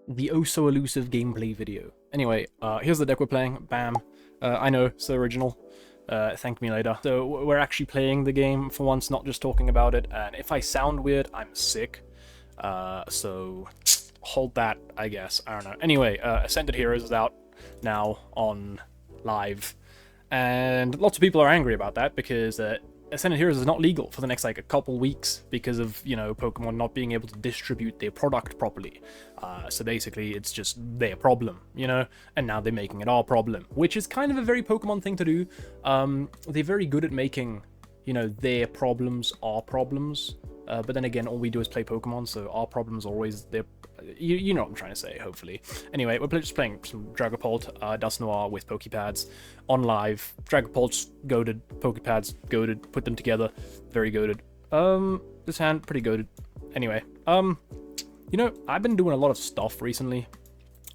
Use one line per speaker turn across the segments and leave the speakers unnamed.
the oh so elusive gameplay video. Anyway, here's the deck we're playing. Bam. I know, so original. Thank me later. So we're actually playing the game for once, not just talking about it. And if I sound weird, I'm sick. So hold that, I guess. I don't know. Anyway, Ascended Heroes is out now on live. And lots of people are angry about that because Ascended Heroes is not legal for the next, like, a couple weeks because of, you know, Pokemon not being able to distribute their product properly. So basically, it's just their problem, you know? And now they're making it our problem, which is kind of a very Pokemon thing to do. They're very good at making, you know, their problems our problems. But then again, all we do is play Pokemon, so our problems are always their... You know what I'm trying to say, hopefully. Anyway, we're just playing some Dragapult, Dust Noir with Pokepads on live. Dragapult's goated, Pokepads goated, put them together, very goated. This hand, pretty goated. Anyway, you know, I've been doing a lot of stuff recently,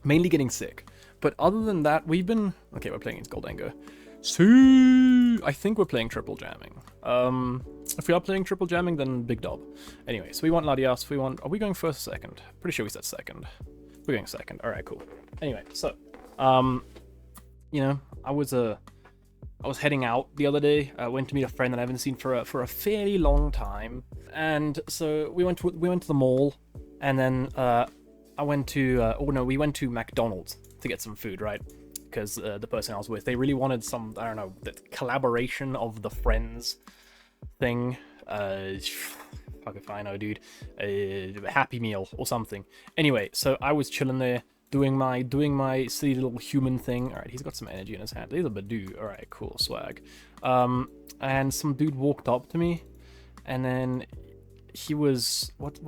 mainly getting sick. But other than that, we've been... Okay, we're playing against Goldango. So I think we're playing triple jamming. If we are playing triple jamming, then big dub. Anyway, so we want Latias. We want... Are we going first or second? Pretty sure we said second. We're going second. All right, cool. Anyway, so you know, I was heading out the other day. I went to meet a friend that I haven't seen for a fairly long time, and so we went to the mall, and then I went to we went to McDonald's to get some food, right? Because the person I was with, they really wanted some, I don't know, the collaboration of the Friends thing. Fuck if I know, dude. Happy Meal or something. Anyway, so I was chilling there, doing my silly little human thing. All right, he's got some energy in his hand. He's a Badoo. All right, cool, swag. And some dude walked up to me, and then he was what did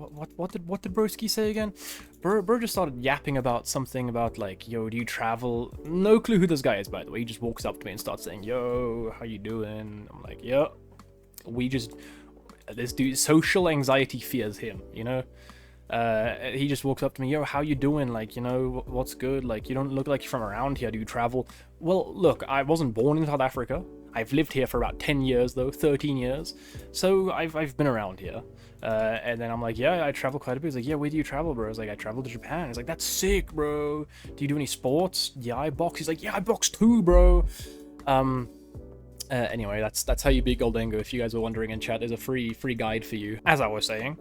broski say again? Bro just started yapping about something about, like, yo, do you travel? No clue who this guy is, by the way. He just walks up to me and starts saying, yo, how you doing? I'm like, yeah. This dude, social anxiety fears him, you know? He just walks up to me, yo, how you doing? Like, you know, what's good? Like, you don't look like you're from around here. Do you travel? Well, look, I wasn't born in South Africa. I've lived here for about 10 years, though, 13 years. So I've been around here. And then I'm like, yeah, I travel quite a bit. He's like, yeah, where do you travel, bro? I was like, I travel to Japan. He's like, that's sick, bro. Do you do any sports? Yeah, I box. He's like, yeah, I box too, bro. Anyway, that's how you beat Goldango. If you guys were wondering in chat, there's a free guide for you, as I was saying.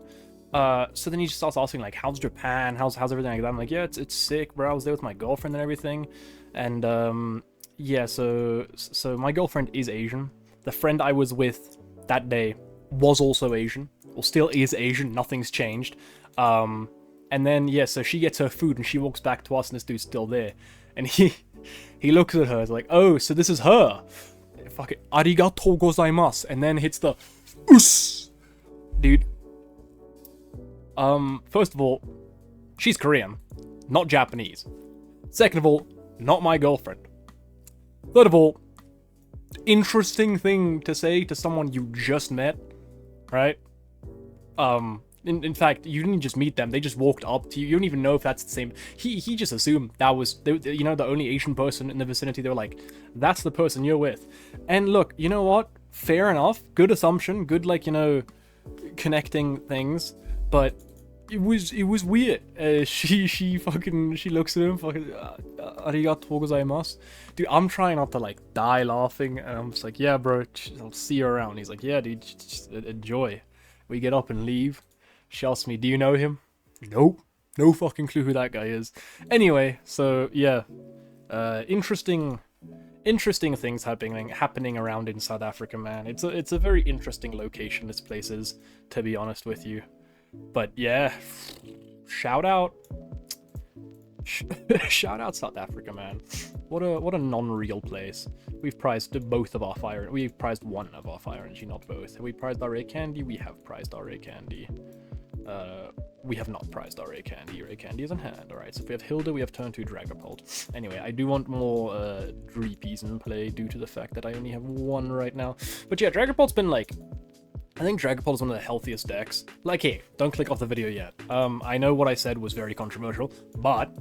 So then he just starts asking, like, how's Japan? How's everything like that? I'm like, yeah, it's sick, bro. I was there with my girlfriend and everything. And yeah, so my girlfriend is Asian. The friend I was with that day was also Asian. Well, still is Asian. Nothing's changed. And then, yeah, so she gets her food and she walks back to us and this dude's still there. And he looks at her, like, oh, so this is her. Fuck it. Arigatou gozaimasu. And then hits the us. Dude. First of all, she's Korean, not Japanese. Second of all, not my girlfriend. Third of all, interesting thing to say to someone you just met, right? In fact, you didn't just meet them, they just walked up to you. You don't even know if that's the same. He just assumed that was, you know, the only Asian person in the vicinity. They were like, that's the person you're with. And look, you know what? Fair enough. Good assumption. Good, like, you know, connecting things. But it was weird. She looks at him, fucking, arigatou gozaimasu. Dude, I'm trying not to, like, die laughing, and I'm just like, yeah, bro, I'll see you around. He's like, yeah, dude, just enjoy. We get up and leave. She asks me, do you know him? Nope. No fucking clue who that guy is. Anyway, so, yeah. Interesting things happening around in South Africa, man. It's a very interesting location, this place is, to be honest with you. But yeah, shout out South Africa, man. What a non-real place. We've prized both of our fire. We've prized one of our fire energy, not both. Have we prized our ray candy? We have prized our ray candy. We have not prized our ray candy. Ray candy is in hand. All right. So if we have Hilda, we have turn 2 Dragapult. Anyway, I do want more Dreepies in play due to the fact that I only have one right now. But yeah, Dragapult's been, like, I think Dragapult is one of the healthiest decks. Like, hey, don't click off the video yet. I know what I said was very controversial, but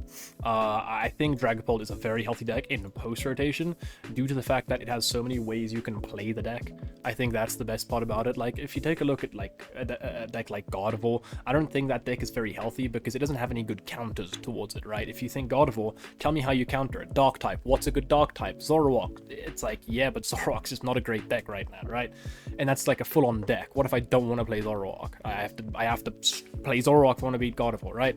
I think Dragapult is a very healthy deck in post-rotation due to the fact that it has so many ways you can play the deck. I think that's the best part about it. Like, if you take a look at, like, a deck like Gardevoir, I don't think that deck is very healthy because it doesn't have any good counters towards it, right? If you think Gardevoir, tell me how you counter it. Dark type. What's a good dark type? Zoroark. It's like, yeah, but Zoroark's just not a great deck right now, right? And that's like a full-on deck. What if I don't want to play Zoroark? I have to play Zoroark if I want to beat Gardevoir, right?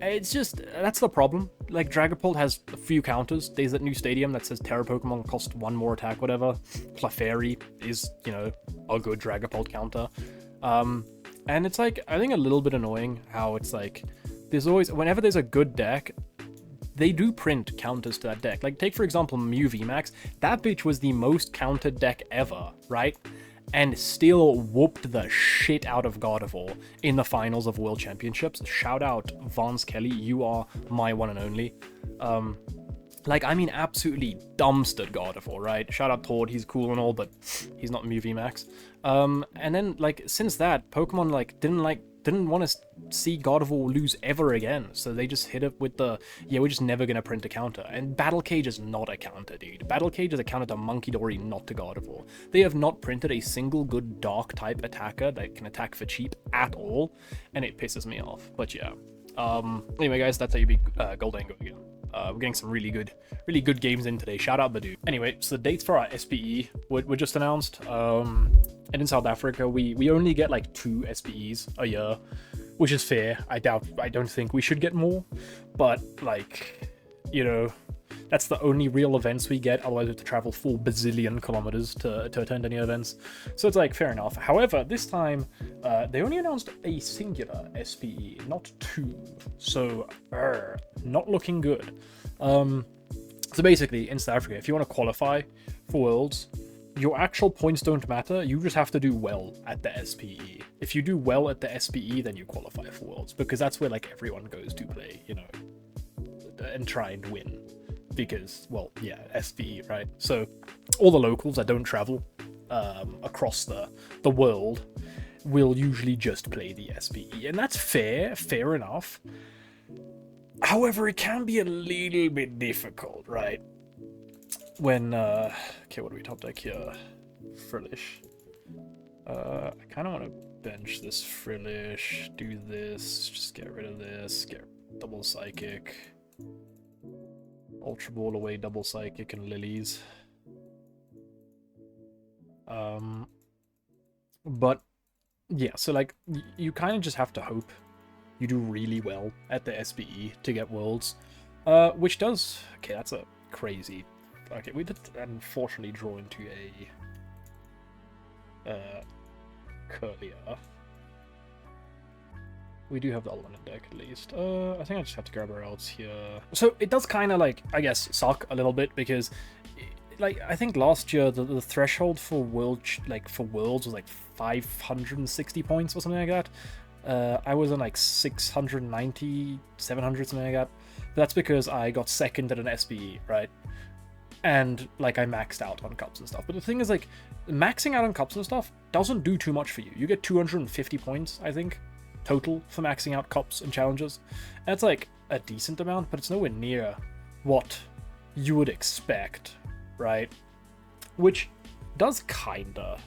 It's just, that's the problem. Like, Dragapult has a few counters. There's that new stadium that says Terra Pokemon cost 1 more attack, whatever. Clefairy is, you know, a good Dragapult counter. And it's like, I think a little bit annoying how it's like, there's always, whenever there's a good deck, they do print counters to that deck. Like, take for example Mew VMAX. That bitch was the most countered deck ever, right? And still whooped the shit out of Gardevoir in the finals of World Championships. Shout out Vance Kelly, you are my one and only. Like, I mean, absolutely dumpstered Gardevoir, right? Shout out Tord, he's cool and all, but he's not Mew VMAX. And then, like, since that, Pokemon, like, didn't want to see Gardevoir lose ever again, so they just hit it with the, yeah, we're just never gonna print a counter. And Battle Cage is not a counter, dude. Battle Cage is a counter to Monkey Dory, not to Gardevoir. They have not printed a single good dark type attacker that can attack for cheap at all, and it pisses me off. But yeah. Anyway, guys, that's how you beat Goldango again. We're getting some really good games in today. Shout out Badu. Anyway, so the dates for our SPE were just announced. And in South Africa, we only get like 2 SPEs a year, which is fair. I don't think we should get more, but like, you know, that's the only real events we get. Otherwise, we have to travel 4 bazillion kilometers to attend any events. So it's like, fair enough. However, this time, they only announced a singular SPE, not 2. So, not looking good. So basically, in South Africa, if you want to qualify for Worlds, your actual points don't matter. You just have to do well at the SPE. If you do well at the SPE, then you qualify for Worlds, because that's where like everyone goes to play, you know, and try and win. Because, well, yeah, SPE, right? So all the locals that don't travel across the world will usually just play the SPE, and that's fair enough. However, it can be a little bit difficult, right? When, okay, what do we top deck here? Frillish. I kind of want to bench this Frillish, do this, just get rid of this, get double Psychic. Ultra Ball away, double Psychic, and Lilies. But, yeah, so, like, you kind of just have to hope you do really well at the SPE to get Worlds. Which does... Okay, that's a crazy... Okay, we did unfortunately draw into a... Curlier. We do have the other one in deck, at least. I think I just have to grab our outs here. So, it does kind of, like, I guess, suck a little bit, because, like, I think last year, the threshold for Worlds was, like, 560 points or something like that. I was on, like, 690, 700, something like that. But that's because I got second at an SPE, right? And, like, I maxed out on cups and stuff. But the thing is, like, maxing out on cups and stuff doesn't do too much for you. You get 250 points, I think, total for maxing out cups and challenges. And it's like a decent amount, but it's nowhere near what you would expect, right? Which does kinda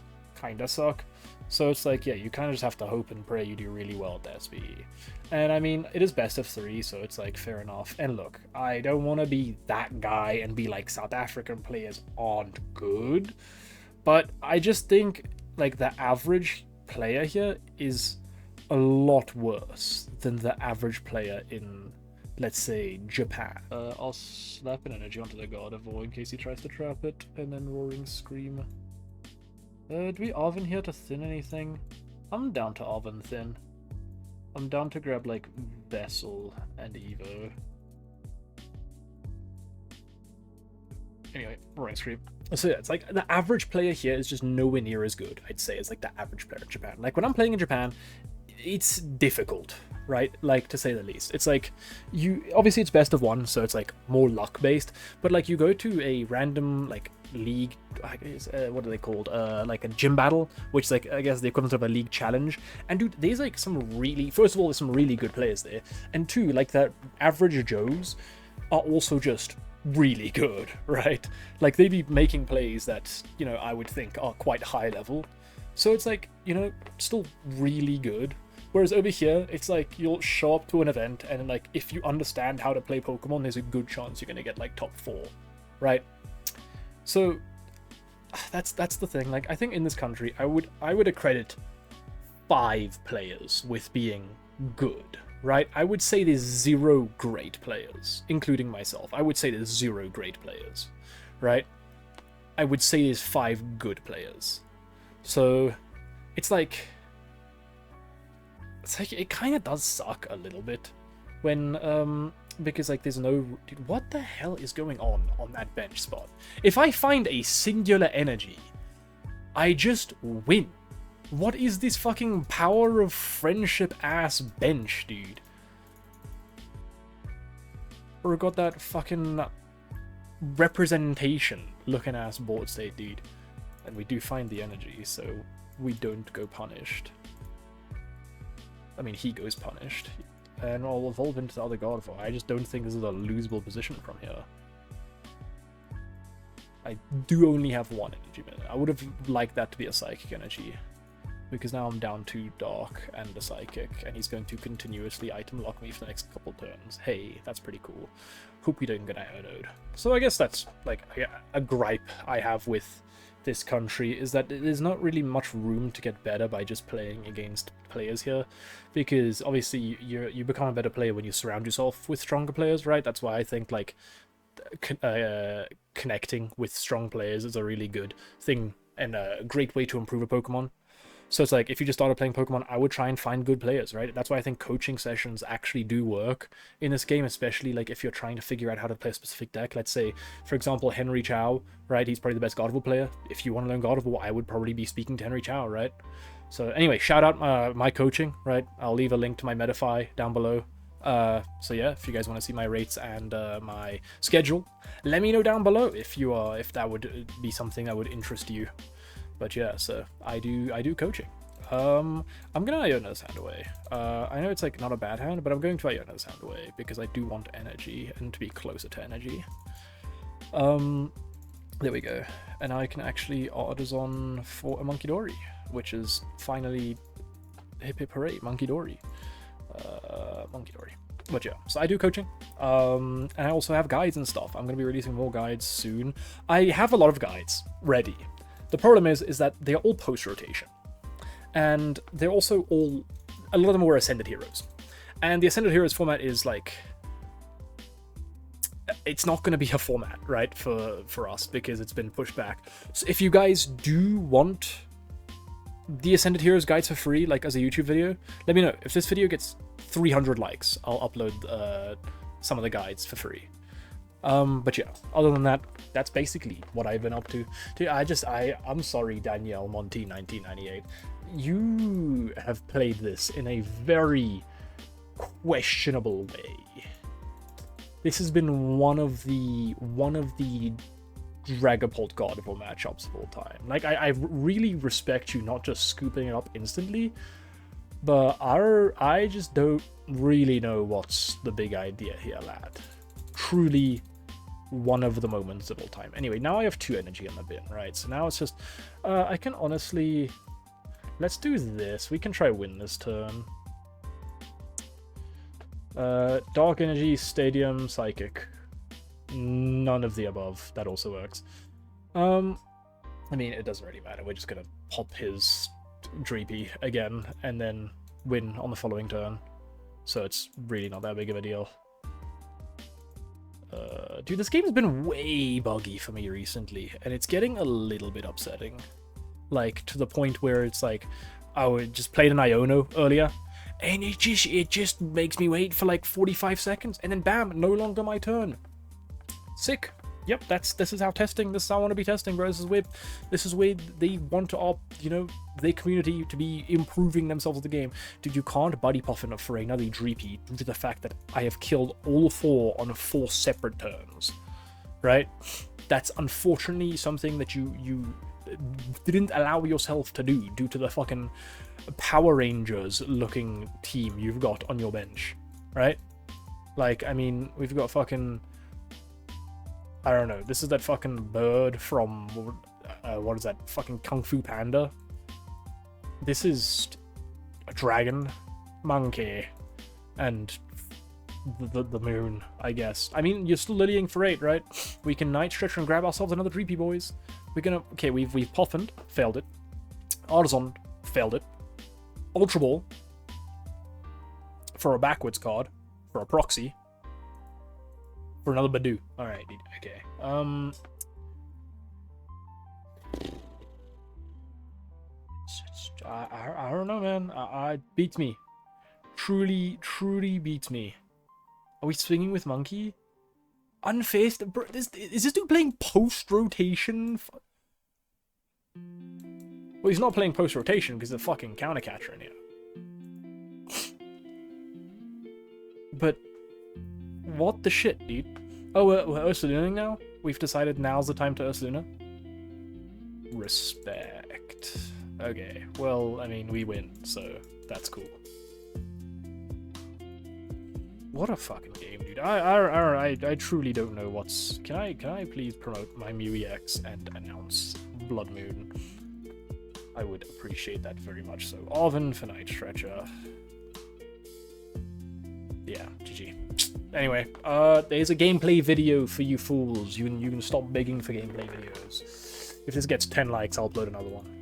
suck. So it's like, yeah, you kind of just have to hope and pray you do really well at the SPE. And I mean, it is best of 3, so it's like fair enough. And look, I don't want to be that guy and be like, South African players aren't good, but I just think like the average player here is a lot worse than the average player in, let's say, Japan. I'll slap an energy onto the Gardevoir in case he tries to trap it, and then Roaring Scream. Do we Arven here to thin anything? I'm down to Arven thin. I'm down to grab, like, Vessel and Evo. Anyway, Roaring Scream. So yeah, it's like, the average player here is just nowhere near as good, I'd say, as, like, the average player in Japan. Like, when I'm playing in Japan, it's difficult, right? Like, to say the least. It's like, obviously it's best of one, so it's like more luck based, but like you go to a random like league, what are they called? Like a gym battle, which is like, I guess the equivalent of a league challenge. And dude, there's like first of all, there's some really good players there, and two, like the average Joes are also just really good, right? Like they be making plays that, you know, I would think are quite high level. So it's like, you know, still really good. Whereas over here, it's like you'll show up to an event and like if you understand how to play Pokemon, there's a good chance you're gonna get like top 4, right? So that's the thing. Like I think in this country, I would accredit 5 players with being good, right? I would say there's 0 great players, including myself. I would say there's 0 great players, right? I would say there's 5 good players. So it's like it kind of does suck a little bit when because like there's no, dude, what the hell is going on that bench spot? If I find a singular energy, I just win. What is this fucking power of friendship ass bench, dude? Or got that fucking representation looking ass board state, dude. And we do find the energy, so we don't go punished. I mean, he goes punished. And I'll evolve into the other Gardevoir. I just don't think this is a losable position from here. I do only have 1 energy minute. I would have liked that to be a psychic energy, because now I'm down 2 dark and a psychic, and he's going to continuously item lock me for the next couple turns. Hey, that's pretty cool. Hope we don't get Ionoed. So I guess that's like a gripe I have with this country, is that there's not really much room to get better by just playing against players here, because obviously you become a better player when you surround yourself with stronger players, right? That's why I think like connecting with strong players is a really good thing and a great way to improve a Pokemon. So it's like, if you just started playing Pokemon, I would try and find good players, right? That's why I think coaching sessions actually do work in this game, especially like if you're trying to figure out how to play a specific deck. Let's say, for example, Henry Chow, right? He's probably the best Gardevoir player. If you want to learn Gardevoir, I would probably be speaking to Henry Chow, right? So anyway, shout out my coaching, right? I'll leave a link to my metafy down below. So yeah, if you guys want to see my rates and my schedule, let me know down below if that would be something that would interest you. But yeah, so I do coaching. I'm gonna Iono's hand away. I know it's like not a bad hand, but I'm going to Iono's hand away because I do want energy and to be closer to energy. There we go. And I can actually Artisan for a Munkidori, which is finally hip hip hooray, Munkidori. Munkidori. But yeah, so I do coaching. And I also have guides and stuff. I'm gonna be releasing more guides soon. I have a lot of guides ready. The problem is that they're all post-rotation. And they're also all... a lot of them were Ascended Heroes. And the Ascended Heroes format is like... it's not going to be a format, right, for us, because it's been pushed back. So if you guys do want the Ascended Heroes guides for free, like as a YouTube video, let me know. If this video gets 300 likes, I'll upload some of the guides for free. But yeah, other than that, that's basically what I've been up to. Dude, I'm sorry, Danielle Monty 1998. You have played this in a very questionable way. This has been one of the Dragapult Gardevoir matchups of all time. Like, I really respect you not just scooping it up instantly, but I just don't really know what's the big idea here, lad. Truly one of the moments of all time. Anyway, now I have 2 energy in the bin, right? So now it's just, I can honestly, let's do this. We can try win this turn. Dark energy, stadium, psychic. None of the above. That also works. I mean, it doesn't really matter. We're just gonna pop his Dreepy again and then win on the following turn. So it's really not that big of a deal. Dude, this game has been way buggy for me recently, and it's getting a little bit upsetting. Like, to the point where it's like, I just played an Iono earlier, and it just makes me wait for like 45 seconds, and then bam, no longer my turn. Sick. Yep, this is how I want to be testing, bro. This is where they want to, you know, their community to be improving themselves at the game. Dude, you can't buddy puffin for another Dreepy due to the fact that I have killed all 4 on 4 separate turns, right? That's unfortunately something that you didn't allow yourself to do due to the fucking Power Rangers looking team you've got on your bench, right? Like, I mean, we've got fucking, I don't know, this is that fucking bird from, what is that, fucking Kung Fu Panda? This is a dragon, monkey, and the moon, I guess. I mean, you're still lilying for 8, right? We can night stretch and grab ourselves another Dreepy, boys. We're gonna, okay, we've poffined, failed it. Artisan, failed it. Ultra Ball, for a backwards card, for a proxy, for another Badoo. Alright, okay. I don't know, man. I beats me. Truly beats me. Are we swinging with Monkey? Unfaced? Bro, is this dude playing post-rotation? Well, he's not playing post-rotation because there's a fucking counter-catcher in here. But what the shit, dude? Oh, we're Ursaluning now? We've decided now's the time to Ursaluna? Respect. Okay, well, I mean, we win, so that's cool. What a fucking game, dude. I truly don't know what's... Can I please promote my Mew EX and announce Blood Moon? I would appreciate that very much so. Arvin for Night Stretcher. Yeah, GG. Anyway, there's a gameplay video for you fools. You can stop begging for gameplay videos. If this gets 10 likes, I'll upload another one.